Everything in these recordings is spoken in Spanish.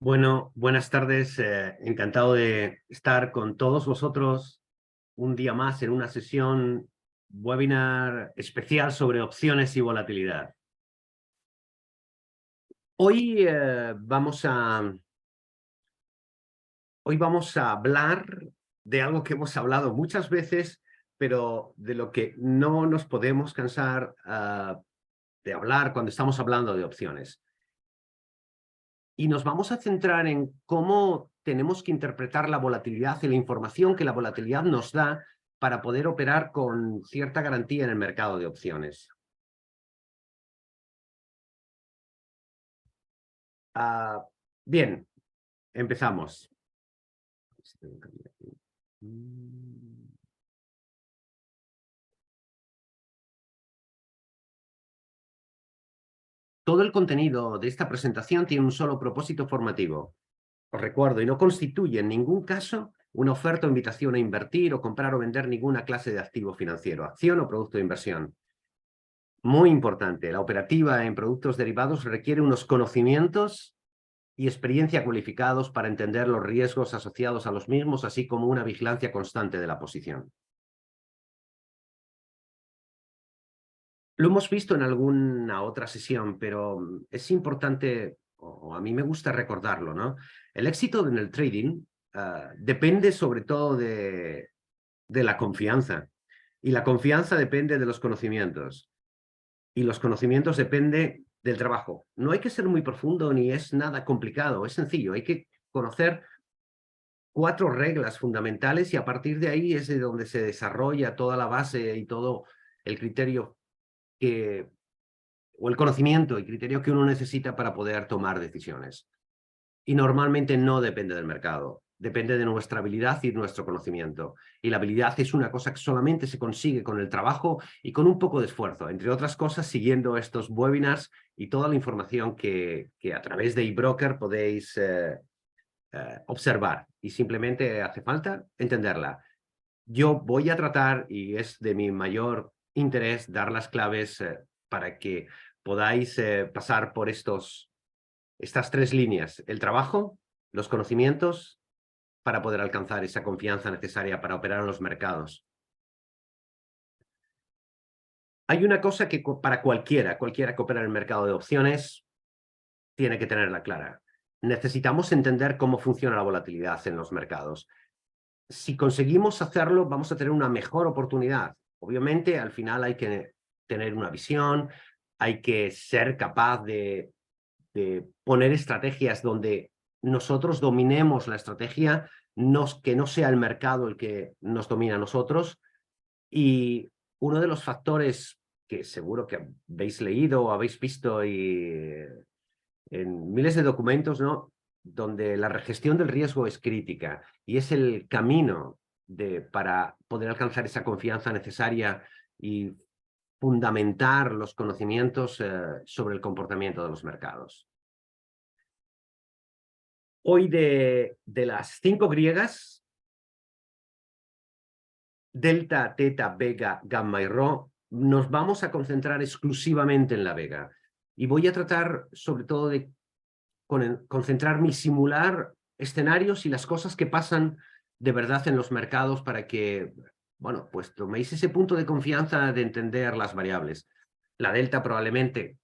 Bueno, buenas tardes. Encantado de estar con todos vosotros un día más en una sesión webinar especial sobre opciones y volatilidad. Hoy, hoy vamos a hablar de algo que hemos hablado muchas veces, pero de lo que no nos podemos cansar de hablar cuando estamos hablando de opciones. Y nos vamos a centrar en cómo tenemos que interpretar la volatilidad y la información que la volatilidad nos da para poder operar con cierta garantía en el mercado de opciones. Bien, empezamos. Todo el contenido de esta presentación tiene un solo propósito formativo. Os recuerdo, y no constituye en ningún caso una oferta o invitación a invertir o comprar o vender ninguna clase de activo financiero, acción o producto de inversión. Muy importante, la operativa en productos derivados requiere unos conocimientos y experiencia cualificados para entender los riesgos asociados a los mismos, así como una vigilancia constante de la posición. Lo hemos visto en alguna otra sesión, pero es importante, o a mí me gusta recordarlo, ¿no? El éxito en el trading depende sobre todo de la confianza, y la confianza depende de los conocimientos. Y los conocimientos dependen del trabajo. No hay que ser muy profundo ni es nada complicado, es sencillo. Hay que conocer 4 reglas fundamentales y a partir de ahí es de donde se desarrolla toda la base y todo el criterio o el conocimiento y criterio que uno necesita para poder tomar decisiones. Y normalmente no depende del mercado, depende de nuestra habilidad y nuestro conocimiento. Y la habilidad es una cosa que solamente se consigue con el trabajo y con un poco de esfuerzo, entre otras cosas, siguiendo estos webinars y toda la información que a través de eBroker podéis observar. Y simplemente hace falta entenderla. Yo voy a tratar, y es de mi mayor interés, dar las claves para que podáis pasar por estas 3 líneas: el trabajo, los conocimientos, para poder alcanzar esa confianza necesaria para operar en los mercados. Hay una cosa que para cualquiera que opera en el mercado de opciones, tiene que tenerla clara. Necesitamos entender cómo funciona la volatilidad en los mercados. Si conseguimos hacerlo, vamos a tener una mejor oportunidad. Obviamente, al final hay que tener una visión, hay que ser capaz de poner estrategias donde nosotros dominemos la estrategia, que no sea el mercado el que nos domina a nosotros. Y uno de los factores que seguro que habéis leído o habéis visto en miles de documentos, ¿no?, donde la gestión del riesgo es crítica y es el camino para poder alcanzar esa confianza necesaria y fundamentar los conocimientos sobre el comportamiento de los mercados. Hoy de las 5 griegas, delta, teta, vega, gamma y rho, nos vamos a concentrar exclusivamente en la vega. Y voy a tratar sobre todo de concentrarme y simular escenarios y las cosas que pasan de verdad en los mercados para que, bueno, pues toméis ese punto de confianza de entender las variables. La delta probablemente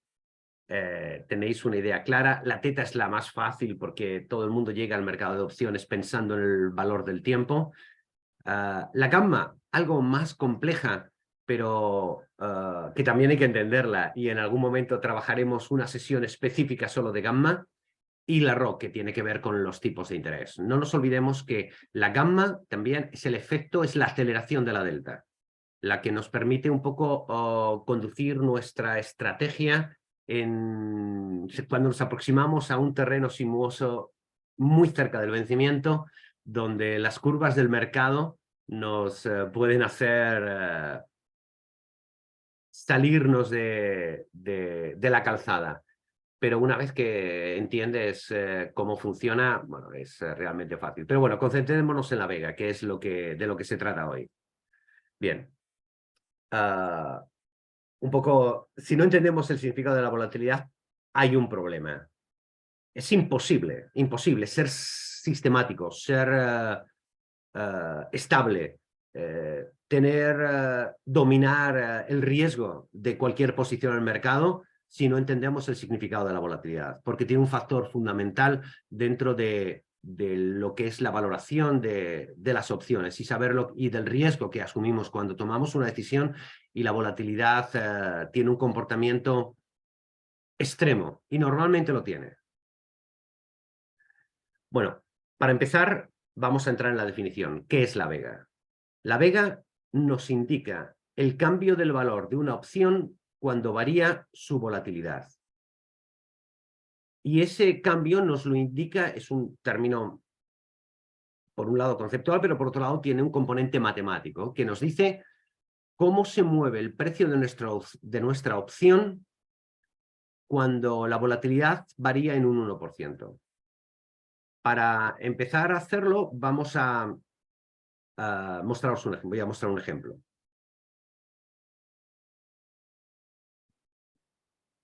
tenéis una idea clara. La teta es la más fácil porque todo el mundo llega al mercado de opciones pensando en el valor del tiempo. La gamma, algo más compleja, pero que también hay que entenderla, y en algún momento trabajaremos una sesión específica solo de gamma. Y la rho, que tiene que ver con los tipos de interés. No nos olvidemos que la gamma también es el efecto, es la aceleración de la delta, la que nos permite un poco conducir nuestra estrategia cuando nos aproximamos a un terreno sinuoso muy cerca del vencimiento, donde las curvas del mercado nos pueden hacer salirnos de la calzada. Pero una vez que entiendes cómo funciona, bueno, es realmente fácil. Pero bueno, concentrémonos en la vega, que es de lo que se trata hoy. Bien. Un poco, si no entendemos el significado de la volatilidad, hay un problema. es imposible ser sistemático, ser estable, dominar el riesgo de cualquier posición en el mercado si no entendemos el significado de la volatilidad, porque tiene un factor fundamental dentro de lo que es la valoración de las opciones y saberlo y del riesgo que asumimos cuando tomamos una decisión, y la volatilidad tiene un comportamiento extremo y normalmente lo tiene. Bueno, para empezar, vamos a entrar en la definición. ¿Qué es la vega? La vega nos indica el cambio del valor de una opción cuando varía su volatilidad. Y ese cambio nos lo indica, es un término, por un lado conceptual, pero por otro lado tiene un componente matemático que nos dice cómo se mueve el precio de nuestra opción cuando la volatilidad varía en un 1%. Para empezar a hacerlo, vamos a mostraros un ejemplo. Voy a mostrar un ejemplo.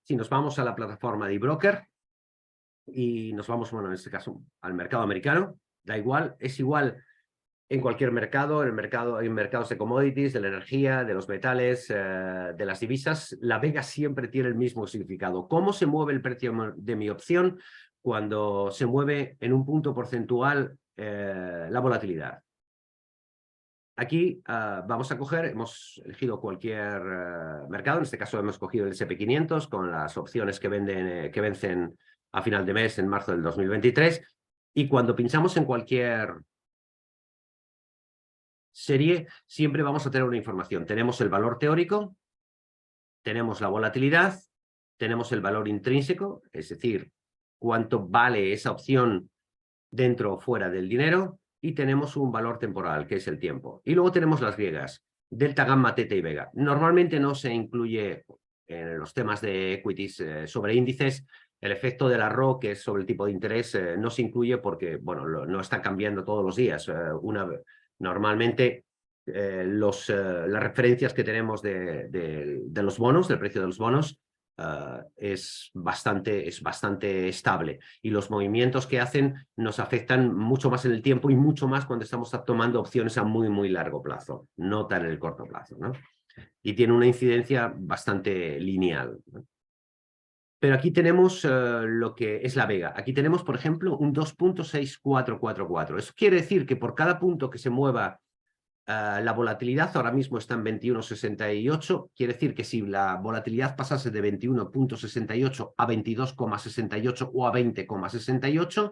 Si nos vamos a la plataforma de eBroker y nos vamos, bueno, en este caso, al mercado americano, da igual, es igual en cualquier mercado, en mercados de commodities, de la energía, de los metales, de las divisas, la vega siempre tiene el mismo significado. ¿Cómo se mueve el precio de mi opción cuando se mueve en un punto porcentual la volatilidad? Aquí vamos a coger, hemos elegido cualquier mercado, en este caso hemos cogido el SP500 con las opciones que vencen a final de mes en marzo del 2023, y cuando pinchamos en cualquier serie siempre vamos a tener una información. Tenemos el valor teórico, tenemos la volatilidad, tenemos el valor intrínseco, es decir, cuánto vale esa opción dentro o fuera del dinero, y tenemos un valor temporal, que es el tiempo. Y luego tenemos las griegas, delta, gamma, teta y vega. Normalmente no se incluye en los temas de equities sobre índices. El efecto de la RO, que es sobre el tipo de interés, no se incluye porque, bueno, no está cambiando todos los días. Normalmente las referencias que tenemos de los bonos, del precio de los bonos, es bastante estable, y los movimientos que hacen nos afectan mucho más en el tiempo y mucho más cuando estamos tomando opciones a muy largo plazo, no tan en el corto plazo, ¿no? Y tiene una incidencia bastante lineal, ¿no? Pero aquí tenemos lo que es la vega. Aquí tenemos, por ejemplo, un 2.6444. Eso quiere decir que por cada punto que se mueva la volatilidad, ahora mismo está en 21,68, quiere decir que si la volatilidad pasase de 21,68 a 22,68 o a 20,68,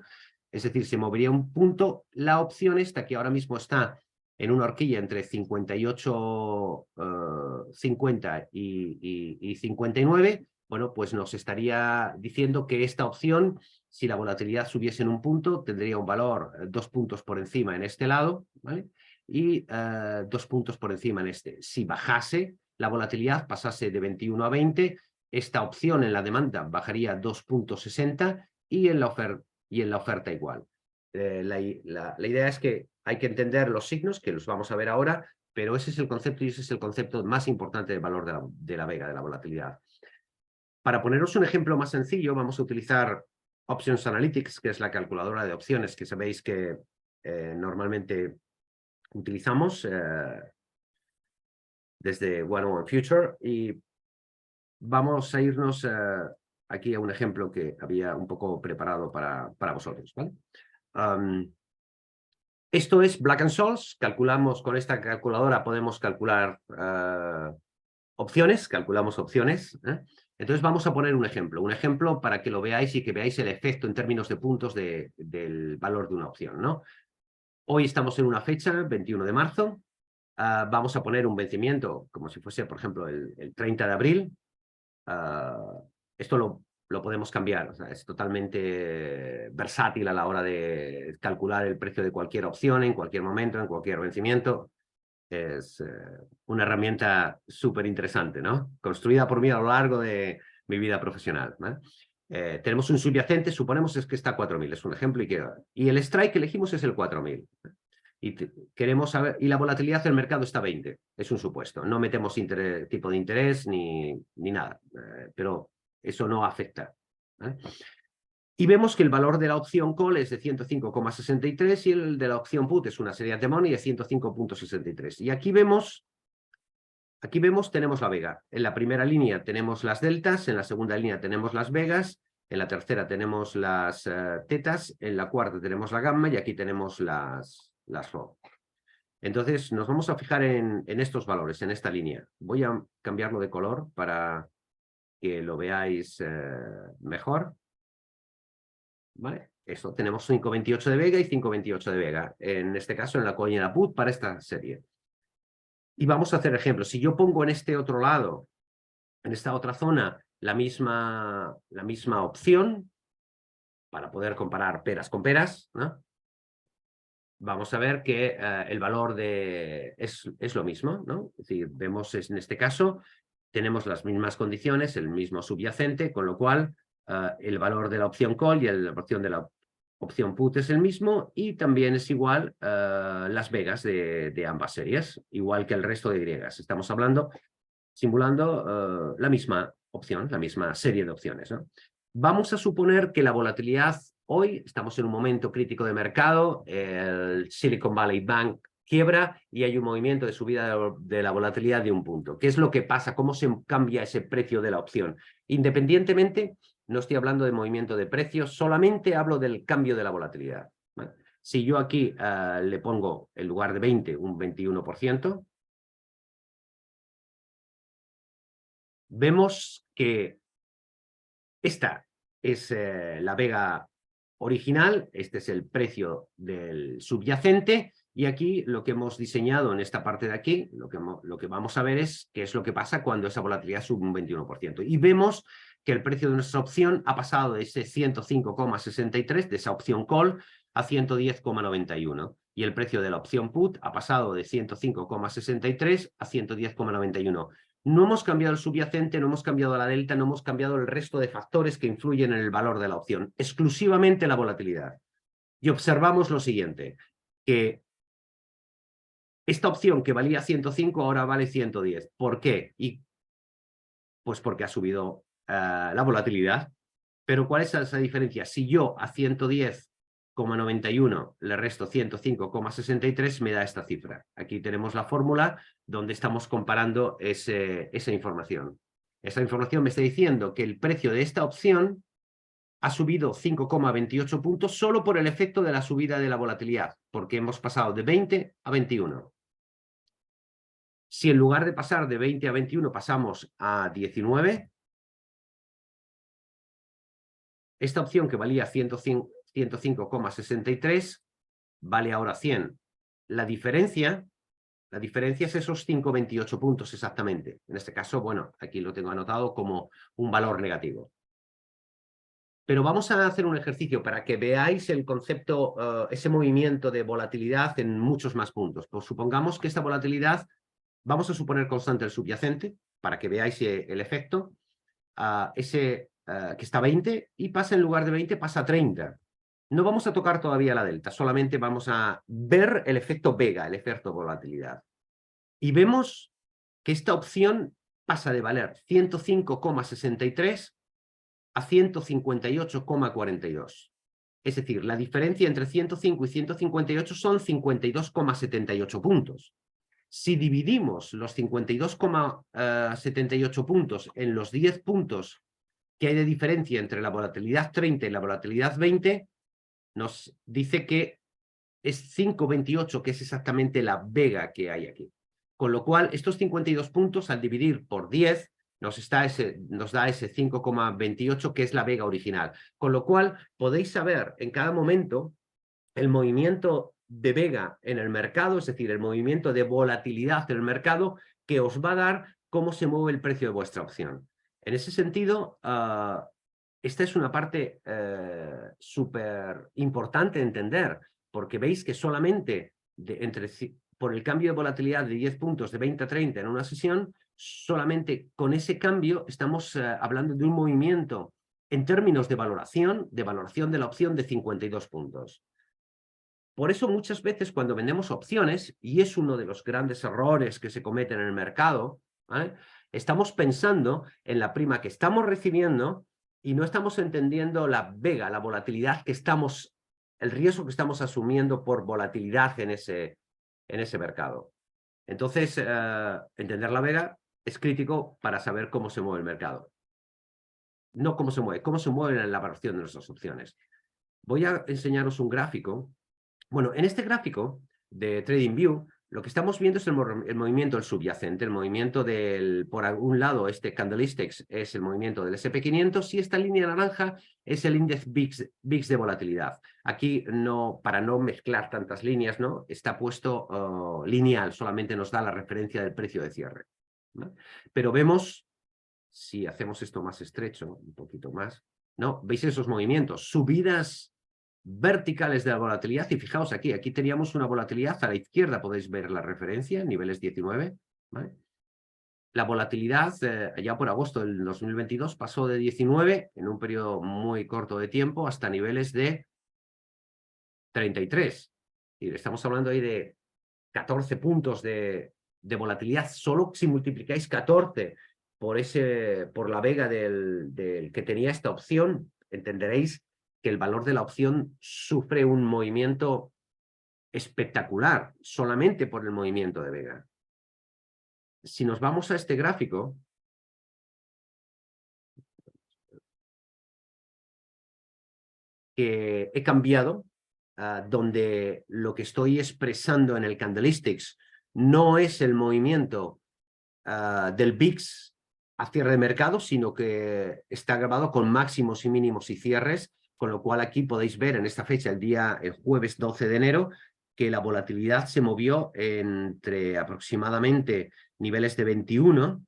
es decir, se movería un punto, la opción esta que ahora mismo está en una horquilla entre 58,50 y 59, bueno, pues nos estaría diciendo que esta opción, si la volatilidad subiese en un punto, tendría un valor 2 puntos por encima en este lado, ¿vale? Y 2 puntos por encima en este. Si bajase la volatilidad, pasase de 21 a 20, esta opción en la demanda bajaría 2.60 y en la oferta igual. La idea es que hay que entender los signos, que los vamos a ver ahora, pero ese es el concepto, y ese es el concepto más importante del valor de la vega, de la volatilidad. Para poneros un ejemplo más sencillo, vamos a utilizar Options Analytics, que es la calculadora de opciones que sabéis que normalmente utilizamos desde 101 Future, y vamos a irnos aquí a un ejemplo que había un poco preparado para vosotros, ¿vale? Esto es Black & Scholes. Calculamos con esta calculadora, podemos calcular opciones, calculamos opciones, ¿eh? Entonces vamos a poner un ejemplo para que lo veáis y que veáis el efecto en términos de puntos del valor de una opción, ¿no? Hoy estamos en una fecha, 21 de marzo, vamos a poner un vencimiento como si fuese, por ejemplo, el 30 de abril. Esto lo podemos cambiar, o sea, es totalmente versátil a la hora de calcular el precio de cualquier opción en cualquier momento, en cualquier vencimiento. Es una herramienta súper interesante, ¿no? Construida por mí a lo largo de mi vida profesional, ¿vale? Tenemos un subyacente, suponemos es que está a 4.000, es un ejemplo, y el strike que elegimos es el 4.000. Y queremos saber, y la volatilidad del mercado está a 20, es un supuesto. No metemos tipo de interés ni nada, pero eso no afecta, ¿vale? Y vemos que el valor de la opción call es de 105,63 y el de la opción put es una serie de money de 105,63. Y aquí vemos, tenemos la vega. En la primera línea tenemos las deltas, en la segunda línea tenemos las vegas, en la tercera tenemos las tetas, en la cuarta tenemos la gamma y aquí tenemos las rho. Entonces nos vamos a fijar en estos valores, en esta línea. Voy a cambiarlo de color para que lo veáis mejor. ¿Vale? Esto, tenemos 5,28 de vega y 5,28 de vega. En este caso, en la colina put para esta serie. Y vamos a hacer ejemplos. Si yo pongo en este otro lado, en esta otra zona, la misma opción, para poder comparar peras con peras, ¿no? Vamos a ver que el valor es lo mismo, ¿no? Es decir, vemos en este caso, tenemos las mismas condiciones, el mismo subyacente, con lo cual el valor de la opción call y la opción de la opción put es el mismo y también es igual las vegas de ambas series, igual que el resto de griegas. Estamos hablando, simulando la misma opción, la misma serie de opciones, ¿no? Vamos a suponer que la volatilidad, hoy estamos en un momento crítico de mercado, el Silicon Valley Bank quiebra y hay un movimiento de subida de la volatilidad de un punto. ¿Qué es lo que pasa? ¿Cómo se cambia ese precio de la opción? Independientemente, no estoy hablando de movimiento de precios, solamente hablo del cambio de la volatilidad, ¿vale? Si yo aquí le pongo, en lugar de 20, un 21%, vemos que esta es la vega original, este es el precio del subyacente, y aquí lo que hemos diseñado en esta parte de aquí, lo que vamos a ver es qué es lo que pasa cuando esa volatilidad sube un 21%. Y vemos que el precio de nuestra opción ha pasado de ese 105,63, de esa opción call, a 110,91. Y el precio de la opción put ha pasado de 105,63 a 110,91. No hemos cambiado el subyacente, no hemos cambiado la delta, no hemos cambiado el resto de factores que influyen en el valor de la opción, exclusivamente la volatilidad. Y observamos lo siguiente, que esta opción que valía 105 ahora vale 110. ¿Por qué? Pues porque ha subido la volatilidad. Pero ¿cuál es esa diferencia? Si yo a 110,91 le resto 105,63, me da esta cifra. Aquí tenemos la fórmula donde estamos comparando esa información. Esa información me está diciendo que el precio de esta opción ha subido 5,28 puntos solo por el efecto de la subida de la volatilidad, porque hemos pasado de 20 a 21. Si en lugar de pasar de 20 a 21 pasamos a 19, esta opción que valía 105,63 vale ahora 100. La diferencia es esos 5,28 puntos exactamente. En este caso, bueno, aquí lo tengo anotado como un valor negativo. Pero vamos a hacer un ejercicio para que veáis el concepto, ese movimiento de volatilidad en muchos más puntos. Pues supongamos que esta volatilidad, vamos a suponer constante el subyacente, para que veáis el efecto, que está a 20 y pasa en lugar de 20, pasa a 30. No vamos a tocar todavía la delta, solamente vamos a ver el efecto vega, el efecto volatilidad. Y vemos que esta opción pasa de valer 105,63 a 158,42. Es decir, la diferencia entre 105 y 158 son 52,78 puntos. Si dividimos los 52,78 puntos en los 10 puntos que hay de diferencia entre la volatilidad 30 y la volatilidad 20, nos dice que es 5,28, que es exactamente la vega que hay aquí. Con lo cual, estos 52 puntos, al dividir por 10, nos da ese 5,28, que es la vega original. Con lo cual, podéis saber en cada momento el movimiento de vega en el mercado, es decir, el movimiento de volatilidad en el mercado, que os va a dar cómo se mueve el precio de vuestra opción. En ese sentido, esta es una parte súper importante de entender, porque veis que solamente por el cambio de volatilidad de 10 puntos de 20 a 30 en una sesión, solamente con ese cambio estamos hablando de un movimiento en términos de valoración de la opción de 52 puntos. Por eso muchas veces cuando vendemos opciones, y es uno de los grandes errores que se cometen en el mercado, ¿vale?, estamos pensando en la prima que estamos recibiendo y no estamos entendiendo la vega, la volatilidad que estamos, el riesgo que estamos asumiendo por volatilidad en ese mercado. Entonces, entender la vega es crítico para saber cómo se mueve el mercado. No cómo se mueve en la evaluación de nuestras opciones. Voy a enseñaros un gráfico. Bueno, en este gráfico de TradingView, lo que estamos viendo es el movimiento del subyacente, el movimiento del, por algún lado, este candlesticks es el movimiento del SP500 y esta línea naranja es el índice VIX de volatilidad. Aquí, no, para no mezclar tantas líneas, ¿no? Está puesto lineal, solamente nos da la referencia del precio de cierre, ¿no? Pero vemos, si hacemos esto más estrecho, un poquito más, ¿no? ¿Veis esos movimientos? Subidas verticales de la volatilidad, y fijaos aquí teníamos una volatilidad, a la izquierda podéis ver la referencia, niveles 19, ¿vale? La volatilidad, ya por agosto del 2022, pasó de 19 en un periodo muy corto de tiempo hasta niveles de 33. Y estamos hablando ahí de 14 puntos de volatilidad, solo si multiplicáis 14 por la vega del que tenía esta opción, entenderéis que el valor de la opción sufre un movimiento espectacular solamente por el movimiento de vega. Si nos vamos a este gráfico, que he cambiado, donde lo que estoy expresando en el candlesticks no es el movimiento del VIX a cierre de mercado, sino que está grabado con máximos y mínimos y cierres, con lo cual aquí podéis ver en esta fecha, el jueves 12 de enero, que la volatilidad se movió entre aproximadamente niveles de 21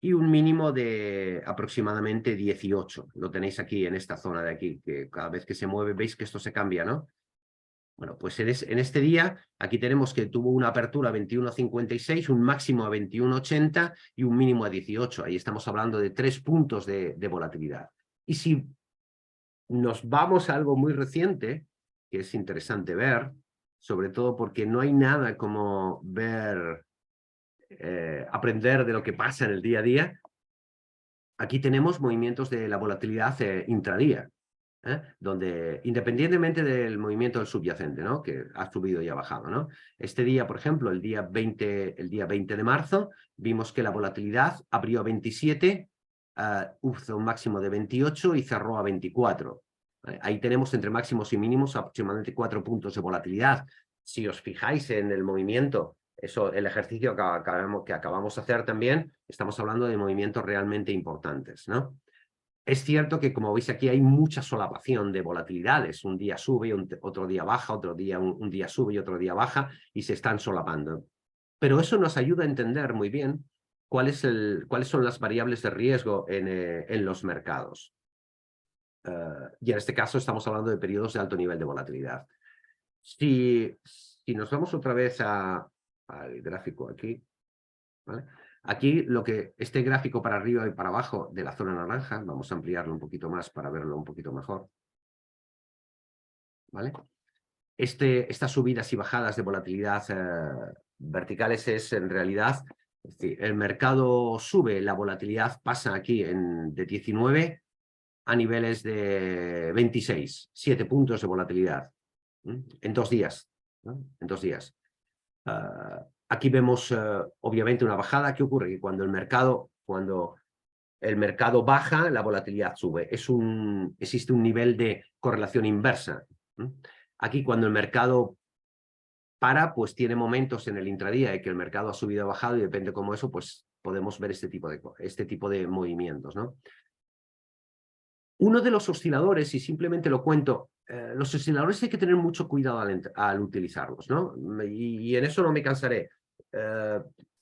y un mínimo de aproximadamente 18. Lo tenéis aquí en esta zona de aquí, que cada vez que se mueve veis que esto se cambia, ¿no? Bueno, pues en este día, aquí tenemos que tuvo una apertura a 21.56, un máximo a 21.80 y un mínimo a 18. Ahí estamos hablando de 3 puntos de volatilidad. Y si nos vamos a algo muy reciente, que es interesante ver, sobre todo porque no hay nada como ver, aprender de lo que pasa en el día a día, aquí tenemos movimientos de la volatilidad intradía. Donde independientemente del movimiento del subyacente, ¿no? Que ha subido y ha bajado, ¿no? Este día, por ejemplo, el día 20 de marzo, vimos que la volatilidad abrió a 27, hizo un máximo de 28 y cerró a 24. Ahí tenemos entre máximos y mínimos aproximadamente 4 puntos de volatilidad. Si os fijáis en el movimiento, eso, el ejercicio que acabamos de hacer también, estamos hablando de movimientos realmente importantes, ¿no? Es cierto que, como veis aquí, hay mucha solapación de volatilidades. Un día sube, otro día baja, otro día un día sube y otro día baja, y se están solapando. Pero eso nos ayuda a entender muy bien cuáles son las variables de riesgo en los mercados. Y en este caso estamos hablando de periodos de alto nivel de volatilidad. Si nos vamos otra vez al gráfico aquí, ¿vale? Aquí este gráfico para arriba y para abajo de la zona naranja, vamos a ampliarlo un poquito más para verlo un poquito mejor, ¿vale? Estas subidas y bajadas de volatilidad verticales es en realidad, es decir, el mercado sube, la volatilidad pasa aquí de 19 a niveles de 26, 7 puntos de volatilidad, en 2 días, ¿no? En 2 días. Aquí vemos, obviamente, una bajada. ¿Qué ocurre? Que cuando el mercado baja, la volatilidad sube. Existe un nivel de correlación inversa. Aquí, cuando el mercado para, pues tiene momentos en el intradía en que el mercado ha subido o bajado, y depende cómo eso, pues podemos ver este tipo de movimientos, ¿no? Uno de los osciladores, y simplemente lo cuento, los osciladores hay que tener mucho cuidado al utilizarlos, ¿no? Y en eso no me cansaré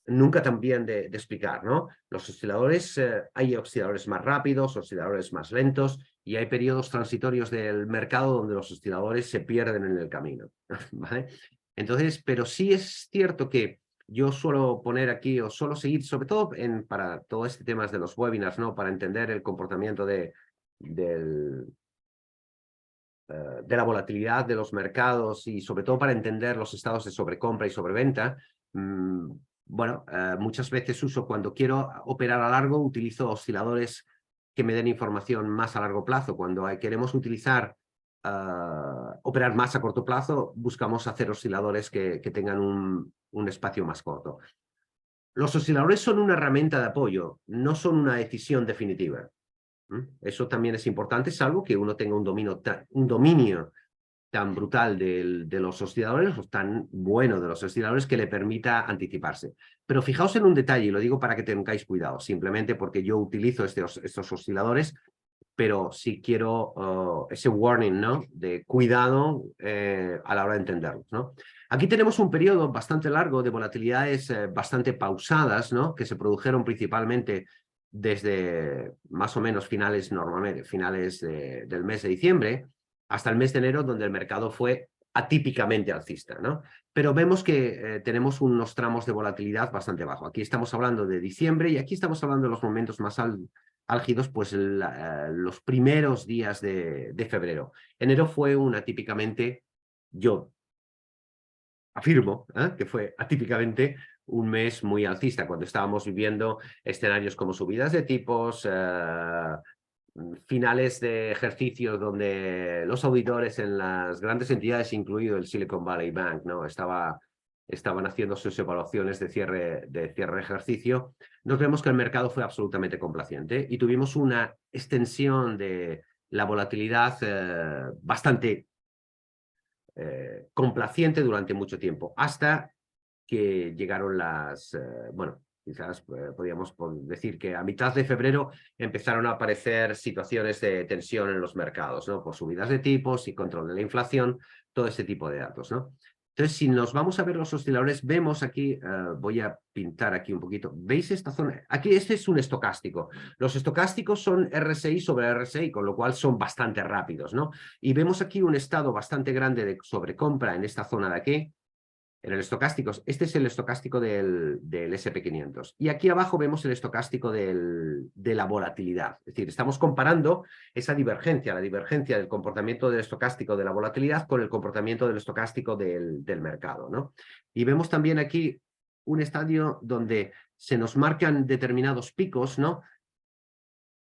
nunca también de explicar, ¿no? Los osciladores, hay osciladores más rápidos, osciladores más lentos, y hay periodos transitorios del mercado donde los osciladores se pierden en el camino, ¿vale? Entonces, pero sí es cierto que yo suelo poner aquí, o suelo seguir, sobre todo para todo este tema de los webinars, ¿no? Para entender el comportamiento de la volatilidad de los mercados, y sobre todo para entender los estados de sobrecompra y sobreventa. Bueno, muchas veces cuando quiero operar a largo, utilizo osciladores que me den información más a largo plazo. Cuando queremos operar más a corto plazo, buscamos hacer osciladores que tengan un espacio más corto. Los osciladores son una herramienta de apoyo, no son una decisión definitiva. Eso también es importante, salvo que uno tenga un dominio tan brutal de los osciladores, o tan bueno de los osciladores, que le permita anticiparse. Pero fijaos en un detalle, y lo digo para que tengáis cuidado, simplemente porque yo utilizo estos osciladores, pero sí quiero ese warning, ¿no? De cuidado a la hora de entenderlos, ¿no? Aquí tenemos un periodo bastante largo de volatilidades bastante pausadas, ¿no? Que se produjeron principalmente desde más o menos finales del mes de diciembre hasta el mes de enero, donde el mercado fue atípicamente alcista, ¿no? Pero vemos que tenemos unos tramos de volatilidad bastante bajos. Aquí estamos hablando de diciembre y aquí estamos hablando de los momentos más álgidos, pues los primeros días de febrero. Enero fue atípicamente, yo afirmo, que fue atípicamente un mes muy alcista, cuando estábamos viviendo escenarios como subidas de tipos, finales de ejercicios donde los auditores en las grandes entidades, incluido el Silicon Valley Bank, ¿no? estaban haciendo sus evaluaciones de cierre de ejercicio. Nos vemos que el mercado fue absolutamente complaciente y tuvimos una extensión de la volatilidad bastante complaciente durante mucho tiempo, hasta que llegaron bueno, quizás podríamos decir que a mitad de febrero empezaron a aparecer situaciones de tensión en los mercados, ¿no? Por subidas de tipos y control de la inflación, todo este tipo de datos, ¿no? Entonces, si nos vamos a ver los osciladores, vemos aquí, voy a pintar aquí un poquito, ¿veis esta zona? Aquí este es un estocástico. Los estocásticos son RSI sobre RSI, con lo cual son bastante rápidos, ¿no? Y vemos aquí un estado bastante grande de sobrecompra en esta zona de aquí, en el estocástico. Este es el estocástico del SP500. Y aquí abajo vemos el estocástico de la volatilidad. Es decir, estamos comparando esa divergencia, la divergencia del comportamiento del estocástico de la volatilidad con el comportamiento del estocástico del mercado, ¿no? Y vemos también aquí un estadio donde se nos marcan determinados picos, ¿no?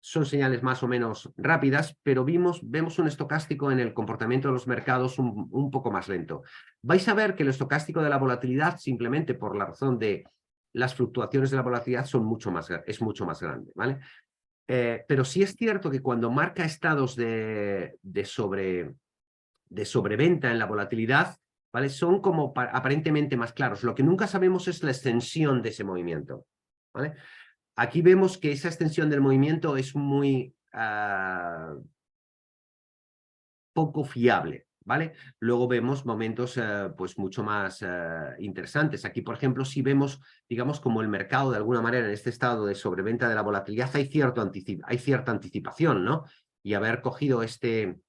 Son señales más o menos rápidas, pero vemos un estocástico en el comportamiento de los mercados un poco más lento. Vais a ver que el estocástico de la volatilidad, simplemente por la razón de las fluctuaciones de la volatilidad, es mucho más grande, ¿vale? Pero sí es cierto que cuando marca estados de sobreventa en la volatilidad, ¿vale? Son como aparentemente más claros. Lo que nunca sabemos es la extensión de ese movimiento, ¿vale? Aquí vemos que esa extensión del movimiento es muy poco fiable, ¿vale? Luego vemos momentos pues mucho más interesantes. Aquí, por ejemplo, si vemos, digamos, como el mercado de alguna manera en este estado de sobreventa de la volatilidad, hay cierta anticipación, ¿no? Y haber cogido este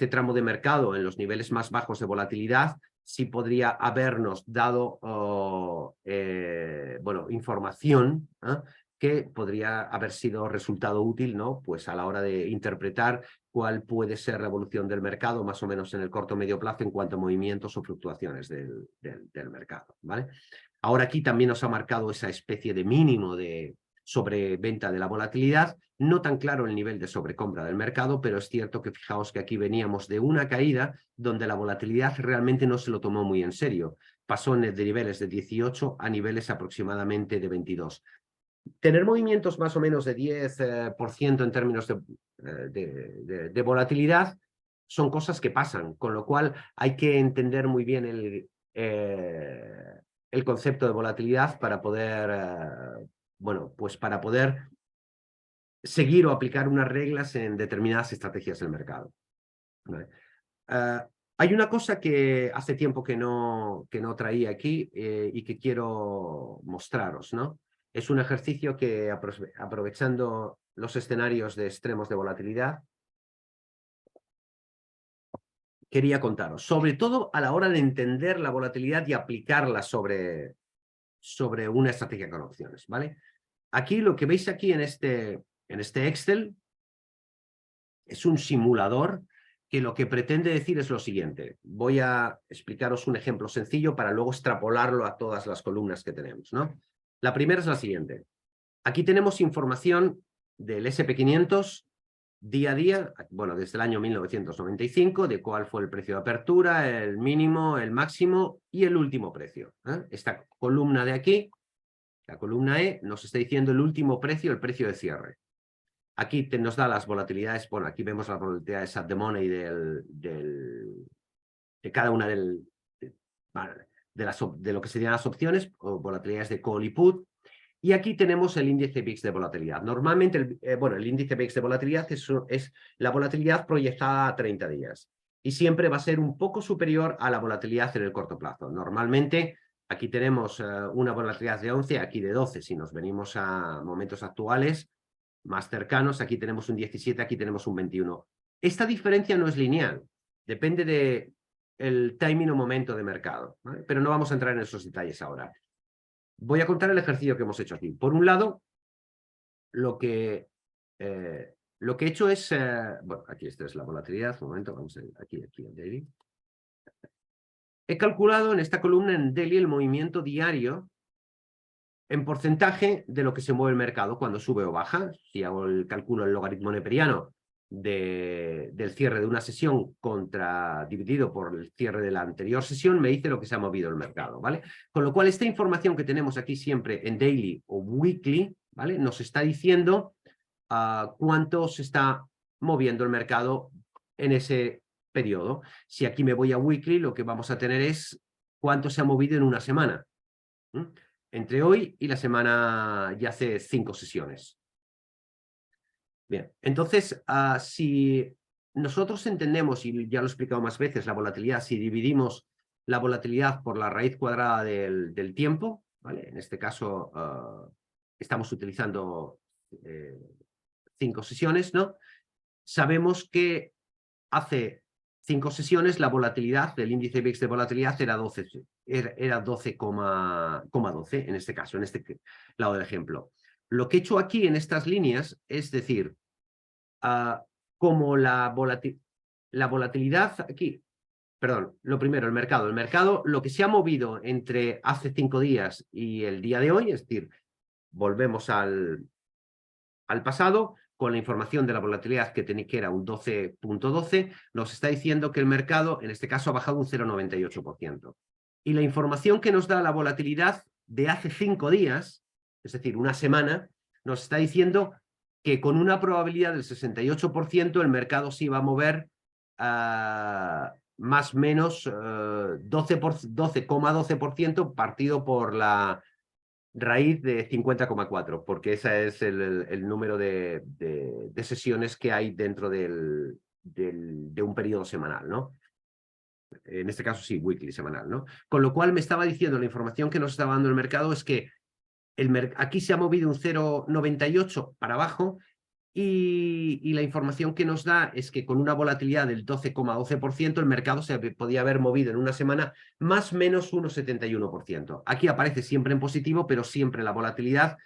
tramo de mercado en los niveles más bajos de volatilidad sí podría habernos dado bueno, información que podría haber sido resultado útil, ¿no? Pues a la hora de interpretar cuál puede ser la evolución del mercado, más o menos en el corto o medio plazo, en cuanto a movimientos o fluctuaciones del mercado, ¿vale? Ahora aquí también nos ha marcado esa especie de mínimo de sobreventa de la volatilidad, no tan claro el nivel de sobrecompra del mercado, pero es cierto que fijaos que aquí veníamos de una caída donde la volatilidad realmente no se lo tomó muy en serio. Pasó de niveles de 18 a niveles aproximadamente de 22. Tener movimientos más o menos de 10% en términos de volatilidad son cosas que pasan, con lo cual hay que entender muy bien el concepto de volatilidad para poder, bueno, pues para poder seguir o aplicar unas reglas en determinadas estrategias del mercado. ¿Vale? Hay una cosa que hace tiempo que no traía aquí y que quiero mostraros, ¿no? Es un ejercicio que, aprovechando los escenarios de extremos de volatilidad, quería contaros, sobre todo a la hora de entender la volatilidad y aplicarla sobre una estrategia con opciones, ¿vale? Aquí lo que veis aquí en este Excel es un simulador que lo que pretende decir es lo siguiente. Voy a explicaros un ejemplo sencillo para luego extrapolarlo a todas las columnas que tenemos, ¿no? La primera es la siguiente. Aquí tenemos información del SP500 día a día, bueno, desde el año 1995, de cuál fue el precio de apertura, el mínimo, el máximo y el último precio. Esta columna de aquí, la columna E, nos está diciendo el último precio, el precio de cierre. Aquí nos da las volatilidades, bueno, aquí vemos las volatilidades at the money de cada una de lo que serían las opciones, o volatilidades de call y put. Y aquí tenemos el índice VIX de volatilidad. Normalmente, el índice VIX de volatilidad es la volatilidad proyectada a 30 días. Y siempre va a ser un poco superior a la volatilidad en el corto plazo. Normalmente, aquí tenemos una volatilidad de 11, aquí de 12. Si nos venimos a momentos actuales más cercanos, aquí tenemos un 17, aquí tenemos un 21. Esta diferencia no es lineal. Depende del timing o momento de mercado, ¿vale? Pero no vamos a entrar en esos detalles ahora. Voy a contar el ejercicio que hemos hecho aquí. Por un lado, lo que he hecho es... bueno, aquí esta es la volatilidad. Un momento, vamos a ir aquí en daily. He calculado en esta columna en daily el movimiento diario en porcentaje de lo que se mueve el mercado cuando sube o baja. Si hago el cálculo el logaritmo neperiano del cierre de una sesión dividido por el cierre de la anterior sesión, me dice lo que se ha movido el mercado, ¿vale? Con lo cual, esta información que tenemos aquí siempre en daily o weekly, ¿vale? Nos está diciendo cuánto se está moviendo el mercado en ese periodo. Si aquí me voy a weekly, lo que vamos a tener es cuánto se ha movido en una semana. Entre hoy y la semana ya hace 5 sesiones. Bien, entonces, si nosotros entendemos, y ya lo he explicado más veces, la volatilidad, si dividimos la volatilidad por la raíz cuadrada del tiempo, ¿vale? En este caso estamos utilizando 5 sesiones, ¿no? Sabemos que hace 5 sesiones la volatilidad del índice VIX de volatilidad era 12,12 en este caso, en este lado del ejemplo. Lo que he hecho aquí en estas líneas es decir, como la volatilidad aquí, perdón, lo primero, el mercado, lo que se ha movido entre hace 5 días y el día de hoy, es decir, volvemos al pasado, con la información de la volatilidad que era un 12,12, nos está diciendo que el mercado, en este caso, ha bajado un 0,98%. Y la información que nos da la volatilidad de hace 5 días, es decir, una semana, nos está diciendo que con una probabilidad del 68% el mercado se iba a mover más o menos 12,12% partido por la raíz de 50,4, porque ese es el número de sesiones que hay dentro de un periodo semanal, ¿no? En este caso sí, weekly, semanal, ¿no? Con lo cual me estaba diciendo, la información que nos estaba dando el mercado es que aquí se ha movido un 0,98 para abajo y la información que nos da es que con una volatilidad del 12,12% el mercado se podía haber movido en una semana más o menos un 71%. Aquí aparece siempre en positivo, pero siempre la volatilidad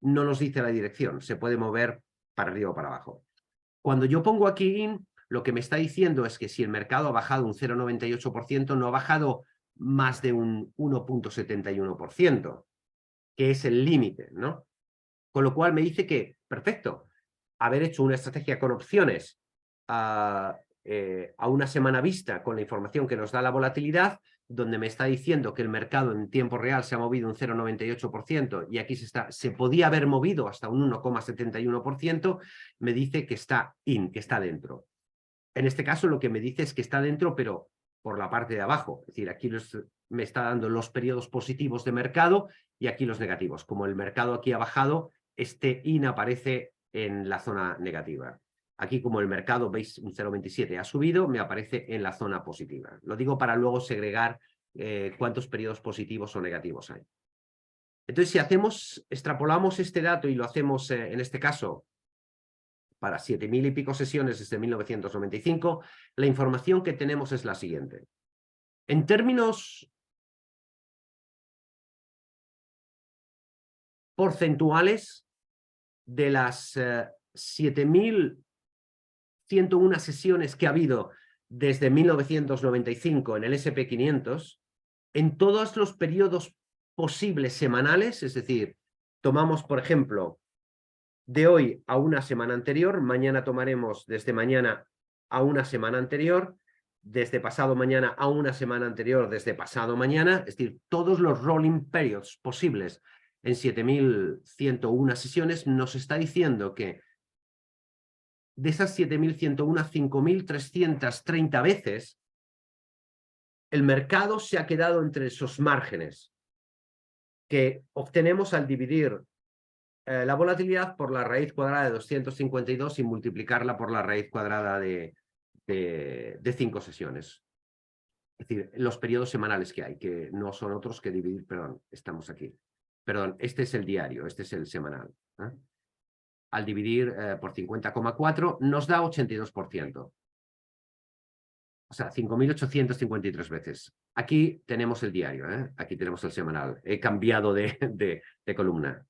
no nos dice la dirección. Se puede mover para arriba o para abajo. Cuando yo pongo aquí in, lo que me está diciendo es que si el mercado ha bajado un 0,98%, no ha bajado más de un 1,71%, que es el límite, ¿no? Con lo cual me dice que, perfecto, haber hecho una estrategia con opciones a una semana vista con la información que nos da la volatilidad, donde me está diciendo que el mercado en tiempo real se ha movido un 0,98% y aquí se podía haber movido hasta un 1,71%, me dice que está que está dentro. En este caso lo que me dice es que está dentro, pero por la parte de abajo. Es decir, aquí me está dando los periodos positivos de mercado y aquí los negativos. Como el mercado aquí ha bajado, este IN aparece en la zona negativa. Aquí, como el mercado, veis, un 0,27 ha subido, me aparece en la zona positiva. Lo digo para luego segregar cuántos periodos positivos o negativos hay. Entonces, si extrapolamos este dato y lo hacemos, en este caso, para 7.000 y pico sesiones desde 1995, la información que tenemos es la siguiente. En términos porcentuales, de las 7.101 sesiones que ha habido desde 1995 en el S&P 500, en todos los periodos posibles semanales, es decir, tomamos, por ejemplo, de hoy a una semana anterior, mañana tomaremos desde mañana a una semana anterior, desde pasado mañana a una semana anterior, desde pasado mañana, es decir, todos los rolling periods posibles en 7.101 sesiones, nos está diciendo que de esas 7.101, 5.330 veces, el mercado se ha quedado entre esos márgenes que obtenemos al dividir la volatilidad por la raíz cuadrada de 252 y multiplicarla por la raíz cuadrada de 5 sesiones. Es decir, los periodos semanales que hay, que no son otros que dividir, perdón, estamos aquí. Perdón, este es el diario, este es el semanal. Al dividir por 50,4 nos da 82%. O sea, 5.853 veces. Aquí tenemos el diario, aquí tenemos el semanal. He cambiado de columna.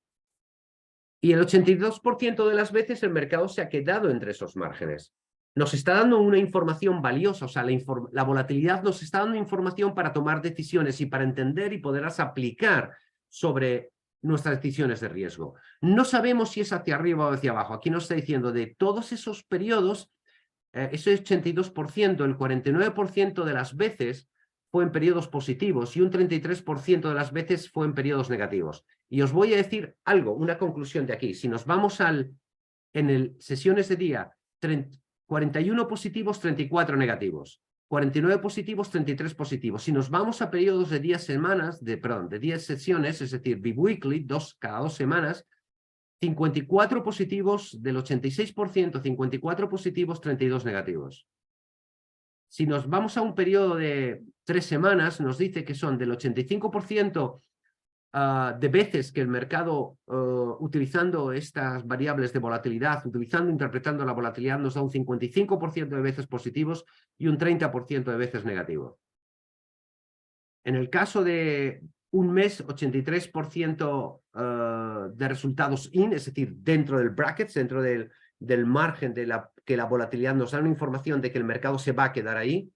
Y el 82% de las veces el mercado se ha quedado entre esos márgenes. Nos está dando una información valiosa, o sea, la volatilidad nos está dando información para tomar decisiones y para entender y poderlas aplicar sobre nuestras decisiones de riesgo. No sabemos si es hacia arriba o hacia abajo. Aquí nos está diciendo de todos esos periodos, ese 82%, el 49% de las veces fue en periodos positivos y un 33% de las veces fue en periodos negativos. Y os voy a decir algo, una conclusión de aquí. Si nos vamos en el sesiones de día, 41 positivos, 34 negativos. 49 positivos, 33 positivos. Si nos vamos a periodos de 10 semanas, de 10 sesiones, es decir, biweekly, cada 2 semanas, 54 positivos del 86%, 54 positivos, 32 negativos. Si nos vamos a un periodo de 3 semanas, nos dice que son del 85% de veces que el mercado, utilizando estas variables de volatilidad, interpretando la volatilidad, nos da un 55% de veces positivos y un 30% de veces negativo. En el caso de un mes, 83% de resultados in, es decir, dentro del bracket, dentro del margen de que la volatilidad nos da una información de que el mercado se va a quedar ahí,